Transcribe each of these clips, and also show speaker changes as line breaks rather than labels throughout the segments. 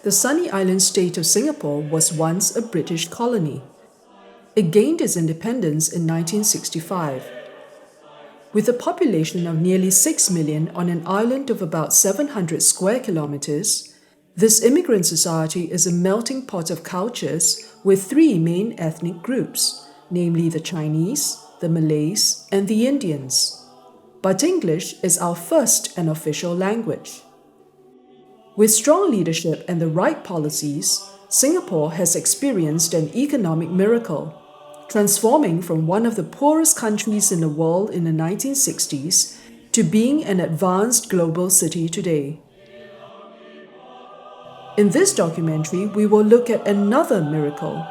The sunny island state of Singapore was once a British colony. It gained its independence in 1965. With a population of nearly 6 million on an island of about 700 square kilometers, this immigrant society is a melting pot of cultures with three main ethnic groups, namely the Chinese, the Malays, and the Indians. But English is our first and official language. With strong leadership and the right policies, Singapore has experienced an economic miracle, transforming from one of the poorest countries in the world in the 1960s to being an advanced global city today. In this documentary, we will look at another miracle,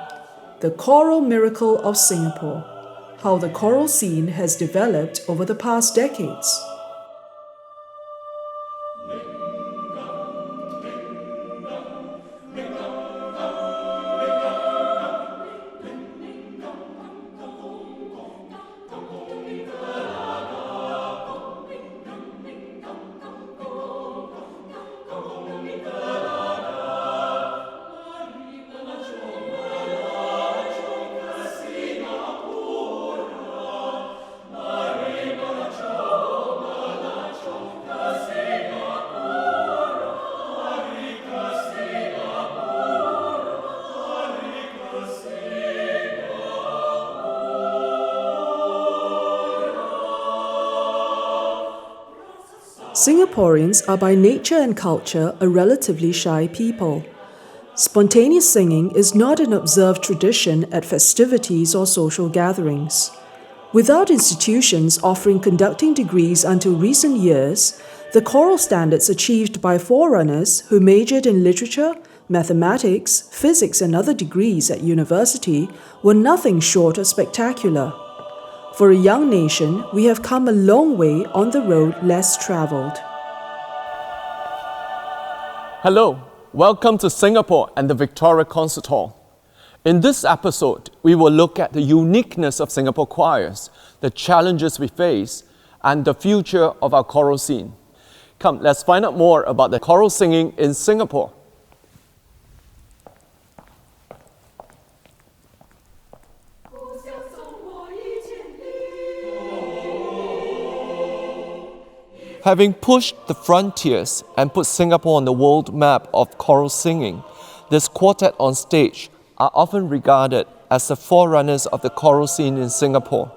the Choral Miracle of Singapore, how the choral scene has developed over the past decades. Singaporeans are by nature and culture a relatively shy people. Spontaneous singing is not an observed tradition at festivities or social gatherings. Without institutions offering conducting degrees until recent years, the choral standards achieved by forerunners who majored in literature, mathematics, physics, and other degrees at university were nothing short of spectacular. For a young nation, we have come a long way on the road less traveled.
Hello, welcome to Singapore and the Victoria Concert Hall. In this episode, we will look at the uniqueness of Singapore choirs, the challenges we face, and the future of our choral scene. Come, let's find out more about the choral singing in Singapore. Having pushed the frontiers and put Singapore on the world map of choral singing, this quartet on stage are often regarded as the forerunners of the choral scene in Singapore.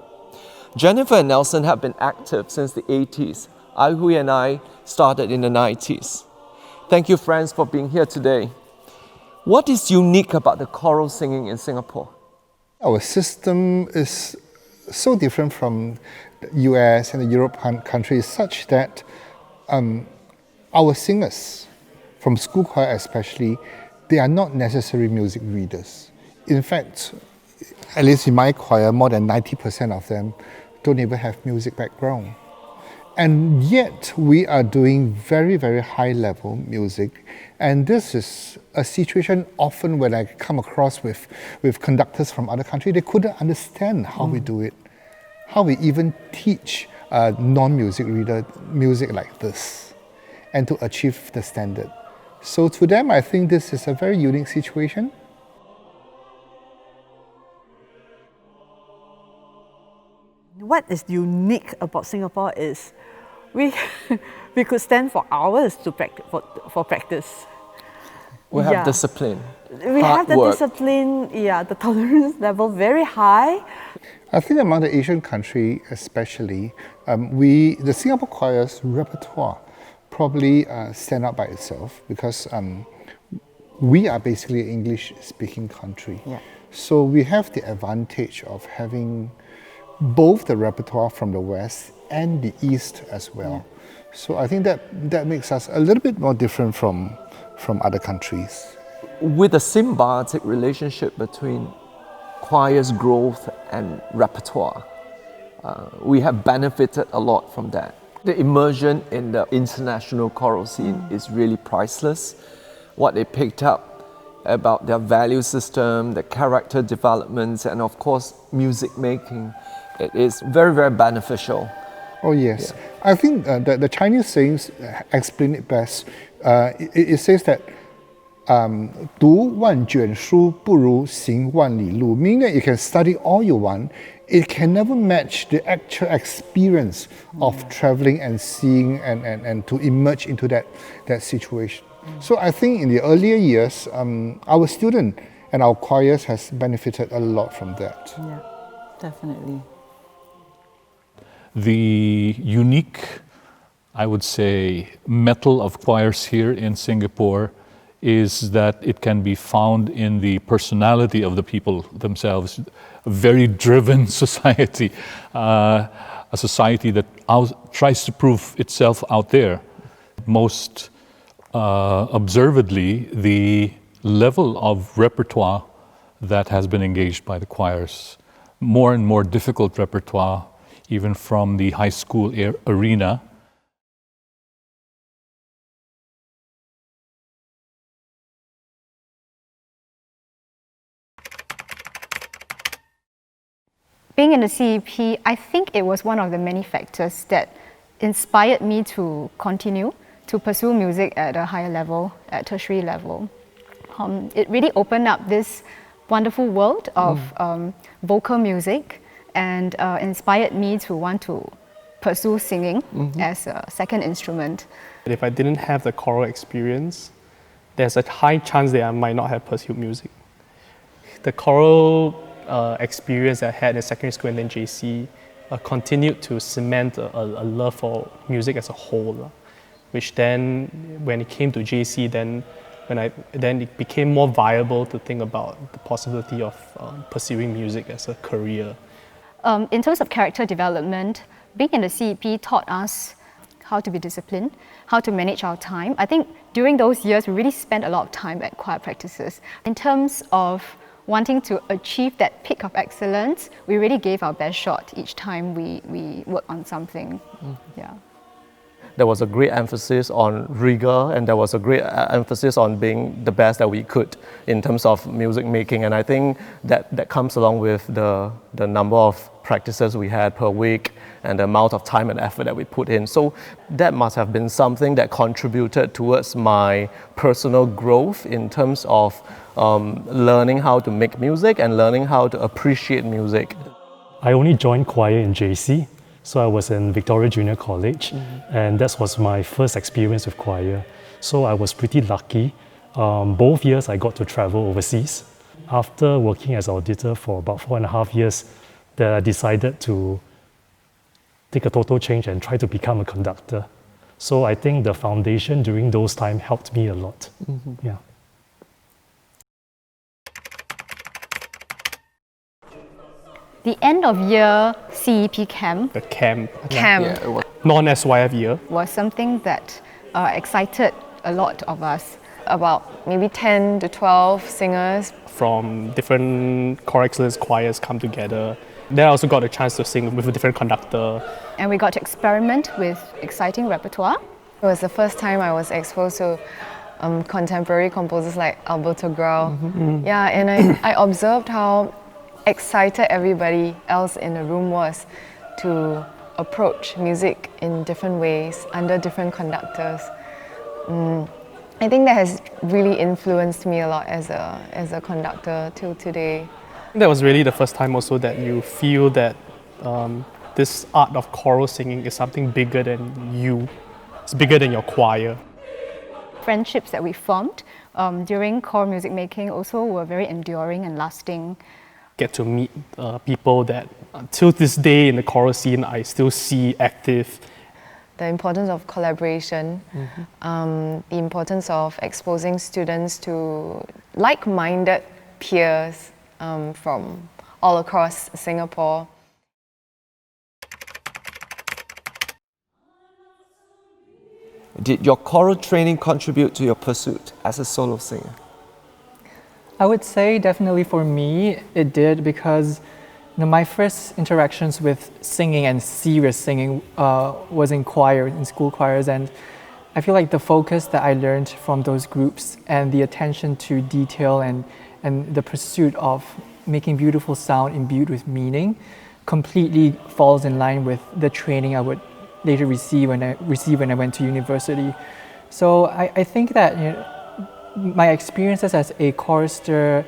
Jennifer and Nelson have been active since the 80s. Hui and I started in the 90s. Thank you, friends, for being here today. What is unique about the choral singing in Singapore?
Our system is so different from the US and the European countries such that our singers, from school choir especially, they are not necessarily music readers. In fact, at least in my choir, more than 90% of them don't even have music background. And yet we are doing very, very high level music. And this is a situation often when I come across with conductors from other countries, they couldn't understand how we do it, how we even teach a non-music reader music like this and to achieve the standard. So to them, I think this is a very unique situation.
What is unique about Singapore is we could stand for hours to for practice.
We have discipline.
We have the discipline, the tolerance level very high.
I think among the Asian countries especially, the Singapore choir's repertoire probably stand out by itself because we are basically an English-speaking country.
Yeah.
So we have the advantage of having both the repertoire from the West and the East as well. Yeah. So I think that makes us a little bit more different from other countries.
With a symbiotic relationship between choir's growth and repertoire, we have benefited a lot from that. The immersion in the international choral scene is really priceless. What they picked up about their value system, the character developments, and of course, music making, it is very, very beneficial.
Oh yes, yeah. I think the Chinese sayings explain it best. It says that 读万卷书不如行万里路, meaning that you can study all you want, it can never match the actual experience of traveling and seeing and to emerge into that situation. So I think in the earlier years, our student and our choirs has benefited a lot from that.
Yeah, definitely.
The unique, I would say, mettle of choirs here in Singapore is that it can be found in the personality of the people themselves. A very driven society, a society that tries to prove itself out there. Most observedly, the level of repertoire that has been engaged by the choirs, more and more difficult repertoire, even from the high school arena.
Being in the CEP, I think it was one of the many factors that inspired me to continue to pursue music at a higher level, at tertiary level. It really opened up this wonderful world of vocal music and inspired me to want to pursue singing as a second instrument.
If I didn't have the choral experience, there's a high chance that I might not have pursued music. The choral experience I had in secondary school and then JC continued to cement a love for music as a whole, which then, when it came to JC, then it became more viable to think about the possibility of pursuing music as a career.
In terms of character development, being in the CEP taught us how to be disciplined, how to manage our time. I think during those years, we really spent a lot of time at choir practices. In terms of wanting to achieve that peak of excellence, we really gave our best shot each time we worked on something. Yeah.
There was a great emphasis on rigor, and there was a great emphasis on being the best that we could in terms of music making. And I think that comes along with the number of practices we had per week and the amount of time and effort that we put in. So that must have been something that contributed towards my personal growth in terms of learning how to make music and learning how to appreciate music.
I only joined choir in JC, so I was in Victoria Junior College, and that was my first experience with choir. So I was pretty lucky. Both years I got to travel overseas. After working as auditor for about 4.5 years, that I decided to take a total change and try to become a conductor. So I think the foundation during those times helped me a lot. Yeah.
The end of year CEP camp
The camp,
Yeah, it was
non-SYF year,
was something that excited a lot of us.
About maybe 10 to 12 singers.
from different choral excellence choirs come together. Then I also got a chance to sing with a different conductor.
And we got to experiment with exciting repertoire.
It was the first time I was exposed to contemporary composers like Alberto Grau. Yeah, and I observed how excited everybody else in the room was to approach music in different ways under different conductors. I think that has really influenced me a lot as a conductor till today.
That was really the first time also that you feel that this art of choral singing is something bigger than you. It's bigger than your choir.
Friendships that we formed during choral music making also were very enduring and lasting.
Get to meet people that until this day in the choral scene I still see active.
The importance of collaboration, the importance of exposing students to like-minded peers from all across Singapore.
Did your choral training contribute to your pursuit as a solo singer?
I would say definitely for me it did, because my first interactions with singing and serious singing was in choir, in school choirs, and I feel like the focus that I learned from those groups and the attention to detail and the pursuit of making beautiful sound imbued with meaning completely falls in line with the training I would later receive when I went to university. So I think that my experiences as a chorister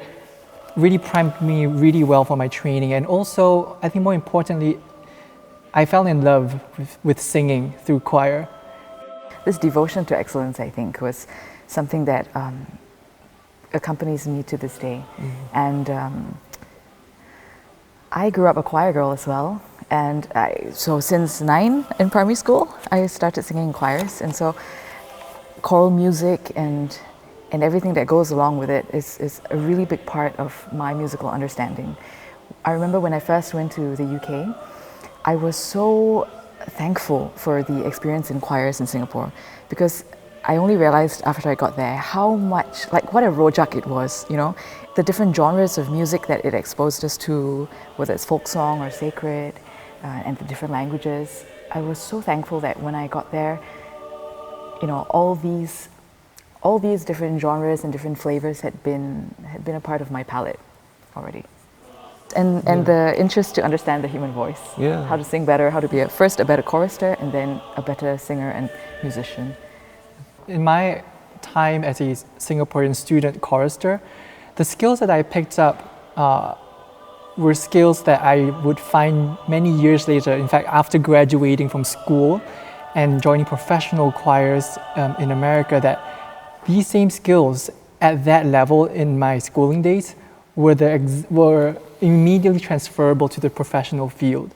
really primed me really well for my training. And also, I think more importantly, I fell in love with singing through choir.
This devotion to excellence, I think, was something that accompanies me to this day. And I grew up a choir girl as well. And so since 9 in primary school, I started singing in choirs. And so choral music and everything that goes along with it is a really big part of my musical understanding. I remember when I first went to the UK, I was so thankful for the experience in choirs in Singapore, because I only realized after I got there how much, like what a rojak it was, you know, the different genres of music that it exposed us to, whether it's folk song or sacred, and the different languages. I was so thankful that when I got there, you know, all these different genres and different flavors had been a part of my palette already. And the interest to understand the human voice, how to sing better, how to be first a better chorister and then a better singer and musician.
In my time as a Singaporean student chorister, the skills that I picked up were skills that I would find many years later. In fact, after graduating from school and joining professional choirs in America, that these same skills at that level in my schooling days were immediately transferable to the professional field.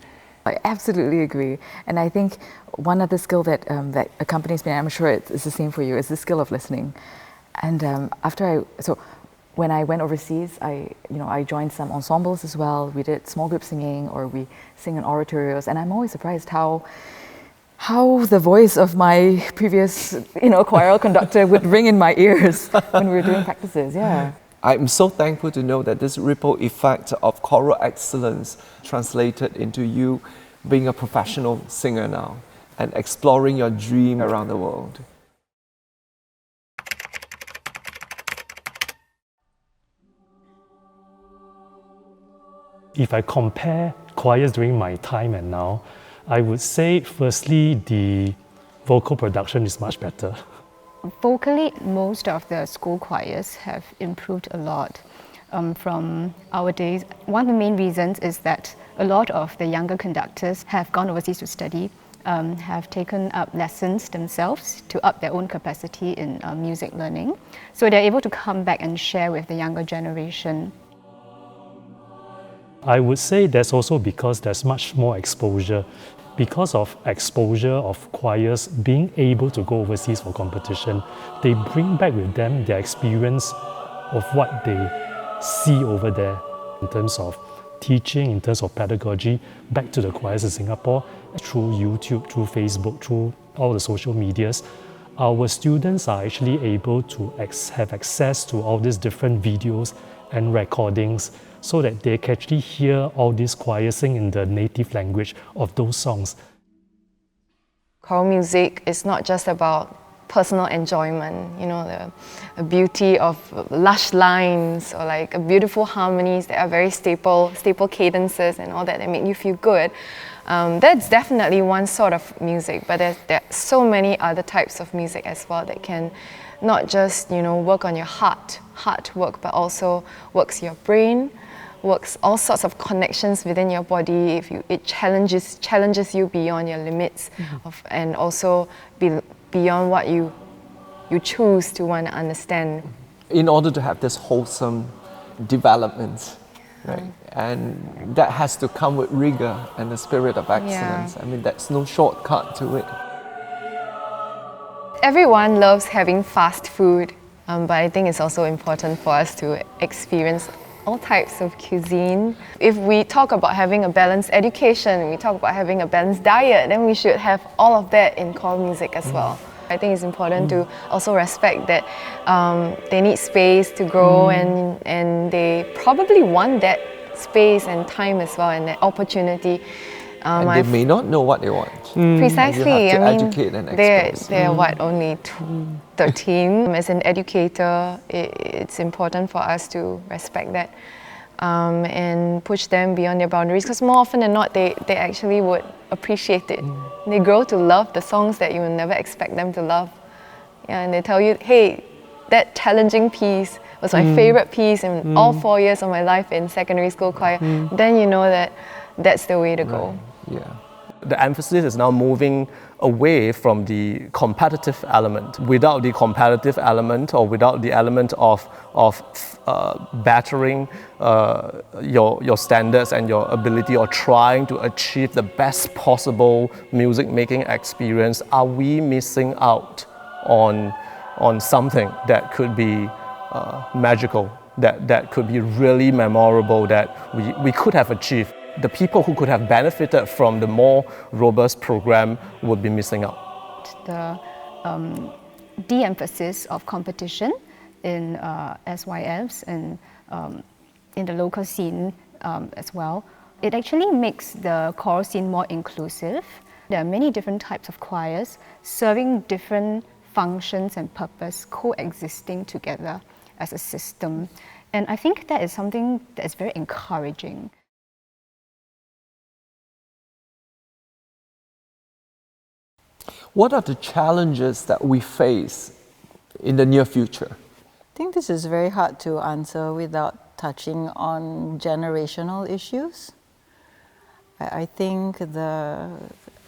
I absolutely agree. And I think one other skill that accompanies me, and I'm sure it's the same for you, is the skill of listening. And when I went overseas, I joined some ensembles as well. We did small group singing, or we sing in oratorios, and I'm always surprised how the voice of my previous, choral conductor would ring in my ears when we were doing practices. Yeah.
I'm so thankful to know that this ripple effect of choral excellence translated into you being a professional singer now and exploring your dream around the world.
If I compare choirs during my time and now, I would say firstly the vocal production is much better.
Vocally, most of the school choirs have improved a lot from our days. One of the main reasons is that a lot of the younger conductors have gone overseas to study, have taken up lessons themselves to up their own capacity in music learning. So they're able to come back and share with the younger generation.
I would say that's also because there's much more exposure. Because of exposure of choirs being able to go overseas for competition, they bring back with them their experience of what they see over there in terms of teaching, in terms of pedagogy, back to the choirs in Singapore through YouTube, through Facebook, through all the social medias. Our students are actually able to have access to all these different videos and recordings so that they can actually hear all these choirs sing in the native language of those songs.
Choral music is not just about personal enjoyment, the beauty of lush lines or like beautiful harmonies that are very staple cadences and all that make you feel good. That's definitely one sort of music, but there are so many other types of music as well that can not just work on your heart work, but also works your brain, works all sorts of connections within your body. It challenges you beyond your limits, and also beyond what you choose to want to understand.
In order to have this wholesome development, right? And that has to come with rigor and the spirit of excellence. I mean, there's no shortcut to it.
Everyone loves having fast food, but I think it's also important for us to experience all types of cuisine. If we talk about having a balanced education, we talk about having a balanced diet, then we should have all of that in choral music as well. I think it's important to also respect that they need space to grow, and they probably want that space and time as well, and that opportunity.
And they may not know what they want.
Precisely.
You have to educate and expose.
They're only 13. As an educator, it's important for us to respect that and push them beyond their boundaries, because more often than not, they actually would appreciate it. They grow to love the songs that you would never expect them to love. And they tell you, hey, that challenging piece was my favorite piece in all 4 years of my life in secondary school choir, then you know that that's the way to go.
Yeah. The emphasis is now moving away from the competitive element. Without the competitive element, or without the element of battering your standards and your ability, or trying to achieve the best possible music making experience, are we missing out on something that could be magical, that could be really memorable, that we could have achieved? The people who could have benefited from the more robust program would be missing out.
The de-emphasis of competition in SYFs and in the local scene as well, it actually makes the choral scene more inclusive. There are many different types of choirs serving different functions and purpose, coexisting together as a system. And I think that is something that is very encouraging.
What are the challenges that we face in the near future?
I think this is very hard to answer without touching on generational issues. I think the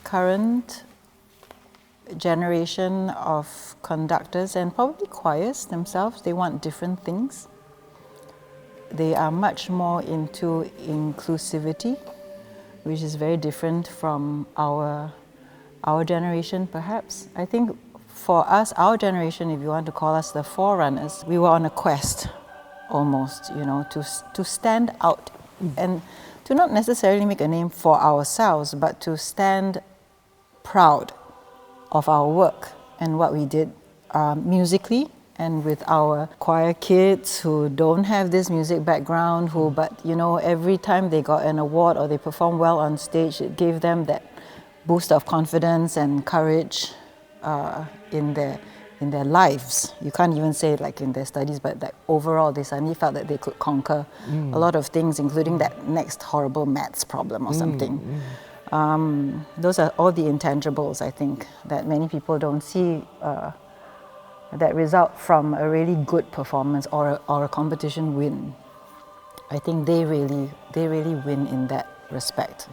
current generation of conductors and probably choirs themselves, they want different things. They are much more into inclusivity, which is very different from our generation, perhaps. I think for us, our generation, if you want to call us the forerunners, we were on a quest, almost, to stand out and to not necessarily make a name for ourselves, but to stand proud of our work and what we did musically, and with our choir kids who don't have this music background, but every time they got an award or they performed well on stage, it gave them that boost of confidence and courage in their lives. You can't even say like in their studies, but like overall they suddenly felt that they could conquer a lot of things, including that next horrible maths problem or something. Those are all the intangibles, I think, that many people don't see that result from a really good performance or a competition win. I think they really win in that respect.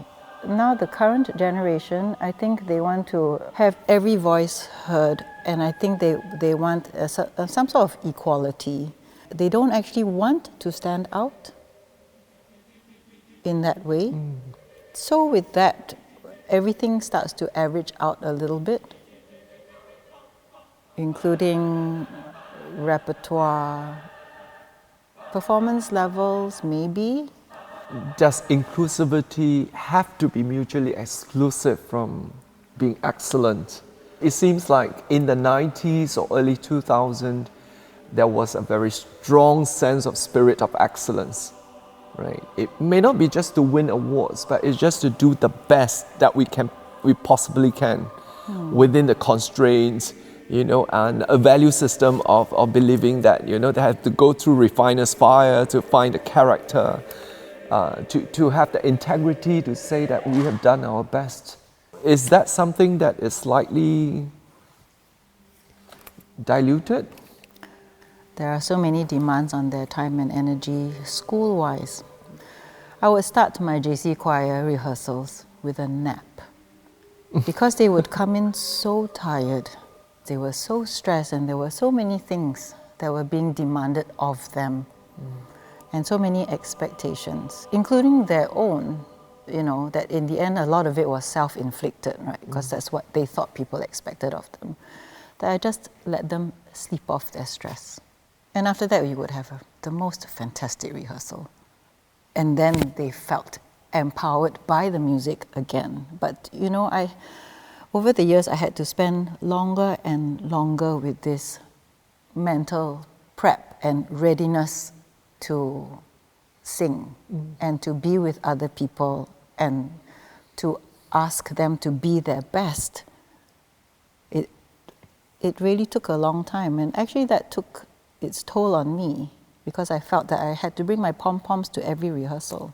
Now the current generation, I think they want to have every voice heard, and I think they want some sort of equality. They don't actually want to stand out in that way. So with that, everything starts to average out a little bit, including repertoire, performance levels, maybe.
Does inclusivity have to be mutually exclusive from being excellent? It seems like in the 90s or early 2000s, there was a very strong sense of spirit of excellence, right? It may not be just to win awards, but it's just to do the best that we possibly can within the constraints, and a value system of believing that, they have to go through refiner's fire to find the character, to have the integrity to say that we have done our best. Is that something that is slightly diluted?
There are so many demands on their time and energy school-wise. I would start my JC choir rehearsals with a nap because they would come in so tired. They were so stressed, and there were so many things that were being demanded of them. And so many expectations, including their own, that in the end a lot of it was self-inflicted, right? Because that's what they thought people expected of them. That I just let them sleep off their stress. And after that we would have the most fantastic rehearsal. And then they felt empowered by the music again. But over the years I had to spend longer and longer with this mental prep and readiness to sing and to be with other people and to ask them to be their best. It really took a long time, and actually that took its toll on me because I felt that I had to bring my pom-poms to every rehearsal.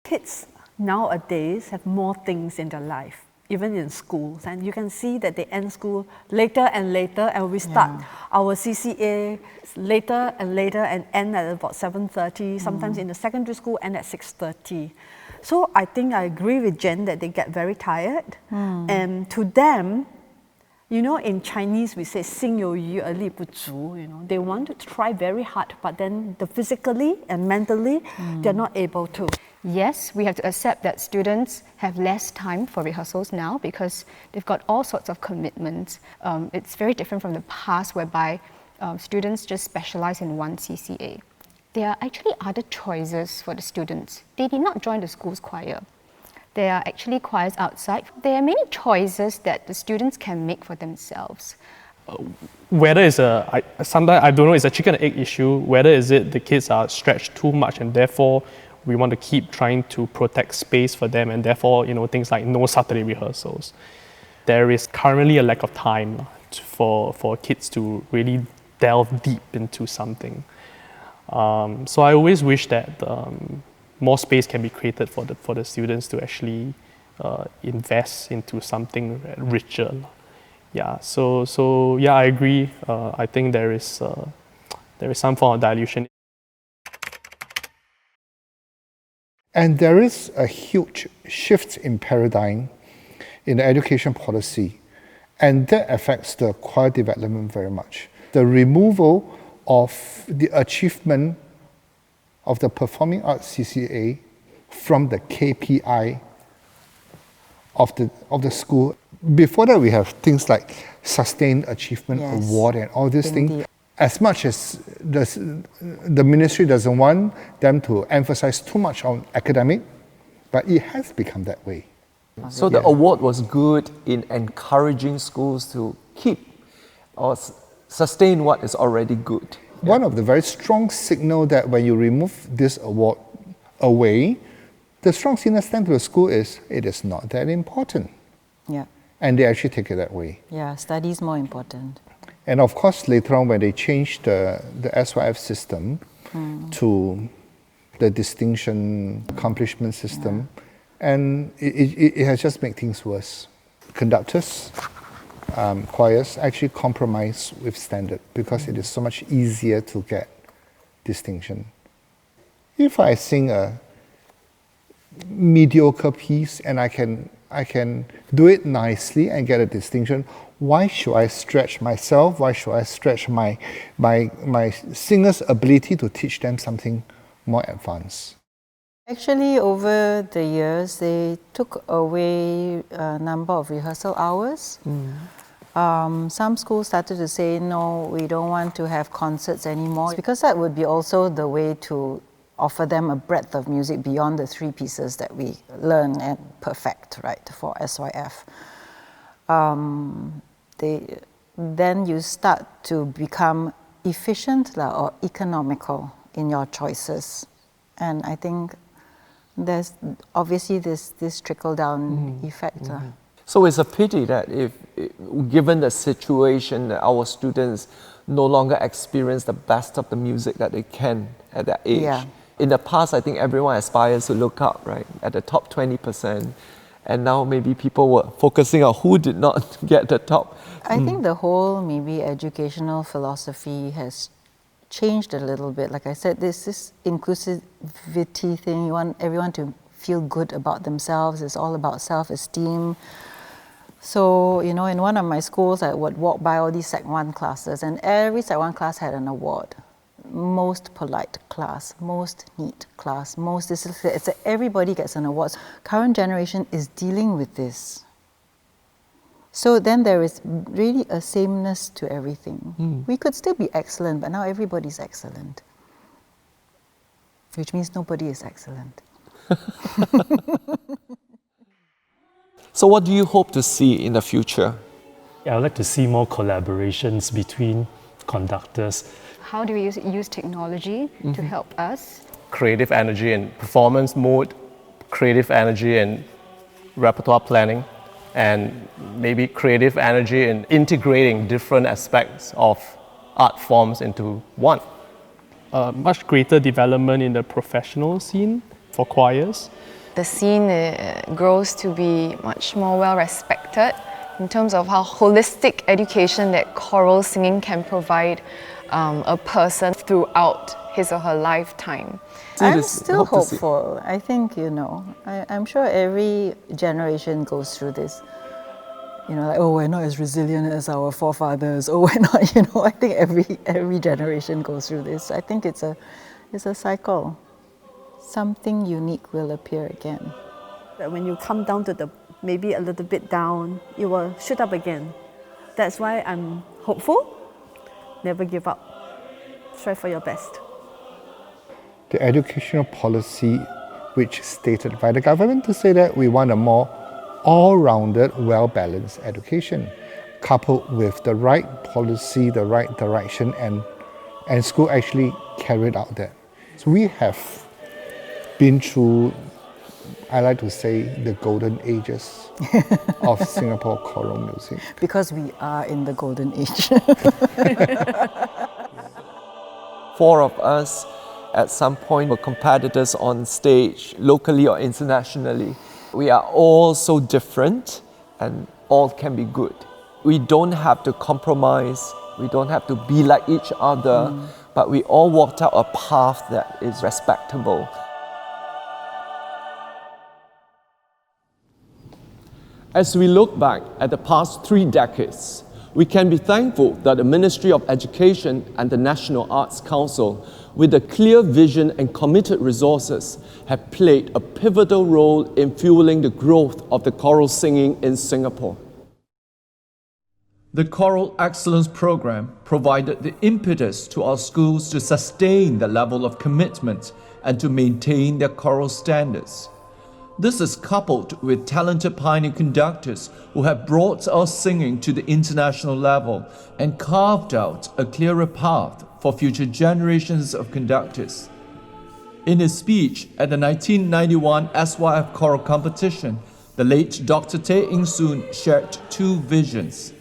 Kids nowadays have more things in their life. even in schools, and you can see that they end school later and later, and we start our CCA later and later and end at about 7:30, sometimes in the secondary school end at 6:30. So I think I agree with Jen that they get very tired, and to them, you know, in Chinese we say 心有余而力不足, you know, they want to try very hard, but then physically and mentally they're not able to.
Yes, we have to accept that students have less time for rehearsals now because they've got all sorts of commitments. It's very different from the past whereby students just specialize in one CCA. There are actually other choices for the students. They did not join the school's choir. There are actually choirs outside. There are many choices that the students can make for themselves.
Whether it's sometimes I don't know, it's a chicken and egg issue. Whether is it the kids are stretched too much and therefore we want to keep trying to protect space for them, and therefore, you know, things like no Saturday rehearsals. There is currently a lack of time for kids to really delve deep into something. So I always wish that more space can be created for the students to actually invest into something richer. Yeah, so yeah, I agree. I think there is some form of dilution.
And there is a huge shift in paradigm in the education policy, and that affects the choir development very much. The removal of the achievement of the Performing Arts CCA from the KPI of the school. Before that, we have things like Sustained Achievement Award and all these things. As much as the ministry doesn't want them to emphasize too much on academic, but it has become that way.
So the award was good in encouraging schools to keep or sustain what is already good.
One of the very strong signal that when you remove this award away, the strong signal sent to the school is it is not that important.
Yeah.
And they actually take it that way.
Yeah, study is more important.
And of course, later on when they changed the SYF system to the distinction accomplishment system, and it has just made things worse. Conductors, choirs actually compromise with standard because it is so much easier to get distinction. If I sing a mediocre piece and I can do it nicely and get a distinction, why should I stretch myself? Why should I stretch my singer's ability to teach them something more advanced?
Actually, over the years, they took away a number of rehearsal hours. Some schools started to say, no, we don't want to have concerts anymore, because that would be also the way to offer them a breadth of music beyond the 3 pieces that we learn and perfect, right, for SYF. Then you start to become efficient or economical in your choices. And I think there's obviously this trickle-down effect.
So it's a pity that given the situation that our students no longer experience the best of the music that they can at that age.
Yeah.
In the past, I think everyone aspires to look up, right, at the top 20%. And now maybe people were focusing on who did not get the top.
I think the whole maybe educational philosophy has changed a little bit. Like I said, this inclusivity thing, you want everyone to feel good about themselves. It's all about self-esteem. So, you know, in one of my schools, I would walk by all these Sec 1 classes, and every Sec 1 class had an award. Most polite class, most neat class, most disciplined. It's everybody gets an award. Current generation is dealing with this. So then there is really a sameness to everything. We could still be excellent, but now everybody's excellent. Which means nobody is excellent.
So what do you hope to see in the future?
I would like to see more collaborations between conductors.
How do we use technology to help us?
Creative energy and performance mode, creative energy and repertoire planning, and maybe creative energy in integrating different aspects of art forms into one.
Much greater development in the professional scene for choirs.
the scene grows to be much more well respected in terms of how holistic education that choral singing can provide a person throughout his or her lifetime.
I'm still hopeful. I think, I'm sure every generation goes through this. Like, oh, we're not as resilient as our forefathers. Oh, we're not, I think every generation goes through this. I think it's a cycle. Something unique will appear again.
When you come down to maybe a little bit down, you will shoot up again. That's why I'm hopeful. Never give up. Try for your best.
The educational policy which stated by the government to say that we want a more all-rounded, well-balanced education, coupled with the right policy, the right direction, and school actually carried out that. So we have been through, I like to say, the golden ages of Singapore choral music.
Because we are in the golden age.
4 of us at some point were competitors on stage, locally or internationally. We are all so different and all can be good. We don't have to compromise, we don't have to be like each other, but we all walked out a path that is respectable. As we look back at the past 3 decades, we can be thankful that the Ministry of Education and the National Arts Council, with a clear vision and committed resources, have played a pivotal role in fueling the growth of the choral singing in Singapore. The Choral Excellence Program provided the impetus to our schools to sustain the level of commitment and to maintain their choral standards. This is coupled with talented pioneer conductors who have brought our singing to the international level and carved out a clearer path for future generations of conductors. In his speech at the 1991 SYF Choral Competition, the late Dr. Tay Ing Soon shared 2 visions.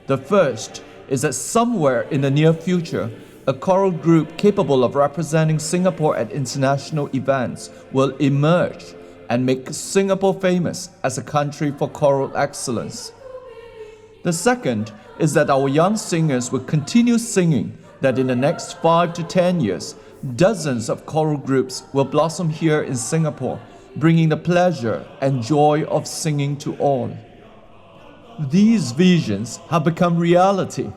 The first is that somewhere in the near future, a choral group capable of representing Singapore at international events will emerge and make Singapore famous as a country for choral excellence. The second is that our young singers will continue singing, that in the next 5 to 10 years, dozens of choral groups will blossom here in Singapore, bringing the pleasure and joy of singing to all. These visions have become reality.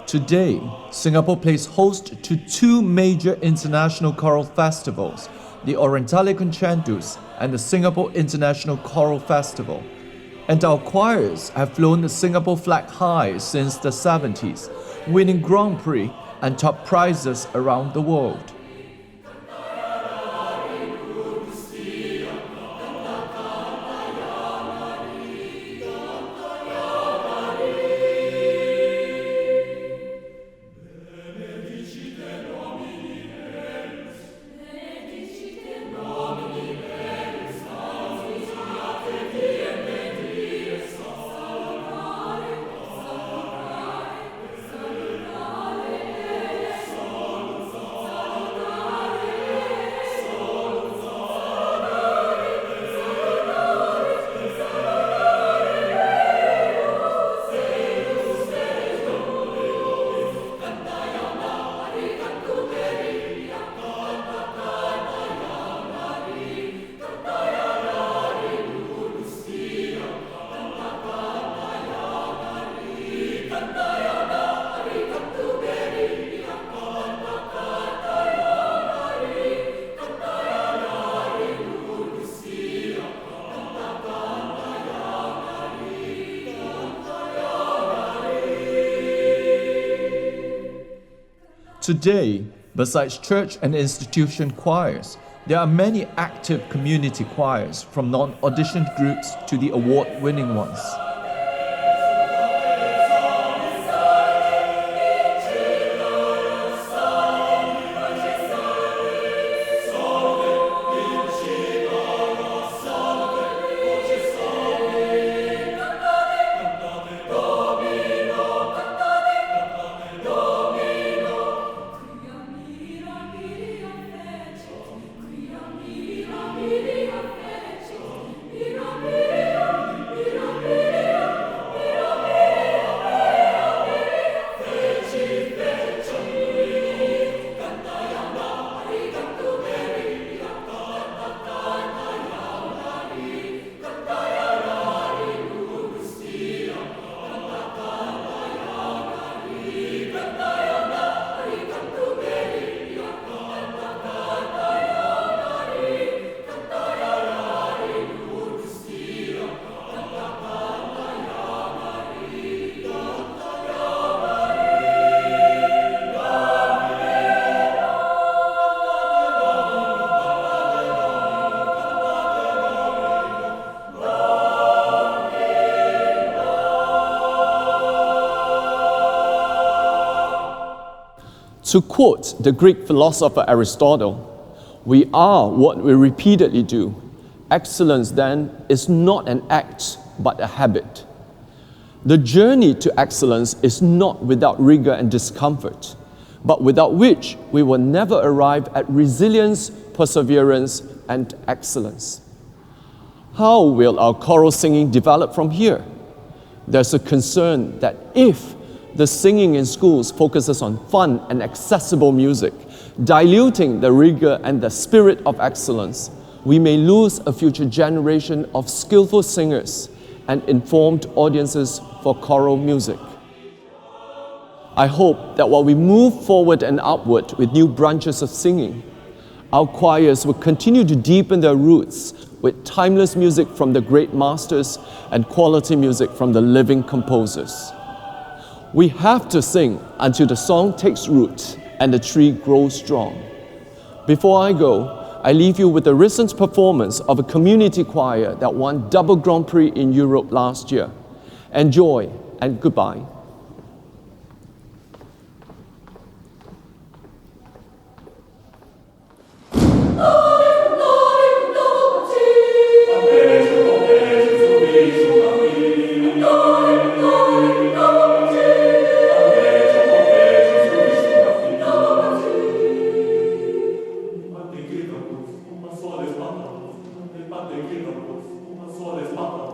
Today, Singapore plays host to 2 major international choral festivals, the Orientale Concentus and the Singapore International Choral Festival. And our choirs have flown the Singapore flag high since the 70s, winning Grand Prix and top prizes around the world. Today, besides church and institution choirs, there are many active community choirs, from non-auditioned groups to the award-winning ones. To quote the Greek philosopher Aristotle, we are what we repeatedly do. Excellence, then, is not an act, but a habit. The journey to excellence is not without rigor and discomfort, but without which we will never arrive at resilience, perseverance, and excellence. How will our choral singing develop from here? There's a concern that if the singing in schools focuses on fun and accessible music, diluting the rigor and the spirit of excellence, we may lose a future generation of skillful singers and informed audiences for choral music. I hope that while we move forward and upward with new branches of singing, our choirs will continue to deepen their roots with timeless music from the great masters and quality music from the living composers. We have to sing until the song takes root and the tree grows strong. Before I go, I leave you with a recent performance of a community choir that won double Grand Prix in Europe last year. Enjoy and goodbye.
Uma só